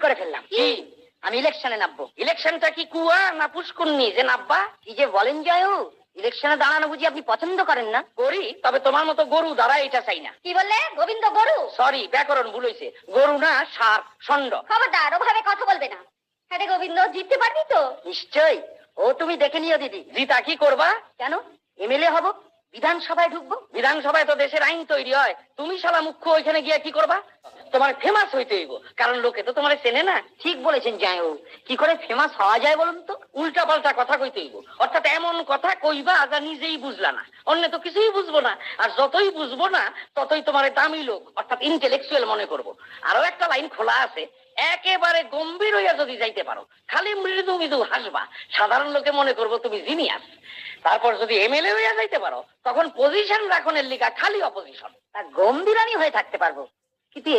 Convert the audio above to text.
করে ফেললাম। কি? আমি ইলেকশনে নামবো। ইলেকশনটা কি কুয়া না পুষ্কুন্নি যে নাব্বা? কি যে বলেন জয়ু, ইলেকশনে দাঁড়ানো বুঝি আপনি পছন্দ করেন না? করি, তবে তোমার মতো গরু দ্বারা এটা চাই না। কি বললে? গোবিন্দ গরু? সরি, ব্যাকরণ ভুল হয়েছে। গরু না, ষাঁড়, ষণ্ড। খবরদার ওভাবে কথা বলবে না। হ্যাঁ রে গোবিন্দ, জিততে পারবি তো? নিশ্চয়ই। ও তুমি দেখে নিও দিদি। জিতা কি করবা? কেন? এমএলএ হব, বিধানসভায় ঢুকবো। বিধানসভায় তো দেশের আইন তৈরি হয়, তুমি শালা মুখ্য ওইখানে গিয়ে কি করবা? তোমার ফেমাস হইতে হইব, কারণ লোকে তো তোমার চেনে না। ঠিক বলেছেন জয়ু। কি করে ফেমাস হওয়া যায় বলুন তো? উল্টা পাল্টা কথা কইতে হইব, অর্থাৎ এমন কথা কইবা যা নিজেই বুঝলা না, অন্য তো কিছুই বুঝবো না। আর যতই বুঝবো না ততই তোমার দামি লোক অর্থাৎ ইন্টেলেকচুয়াল মনে করবো। আরো একটা লাইন খোলা আছে, একেবারে গম্ভীর হইয়া যদি যাইতে পারো, খালি মৃদু মৃদু হাসবা, সাধারণ লোকে মনে করবো তুমি জিনিয়াস। তারপর যদি এমএলএ হইয়া যাইতে পারো, তখন পজিশন রাখনের লিগা খালি অপোজিশন। তা গম্ভীর আমি হয়ে থাকতে পারবো, কিন্তু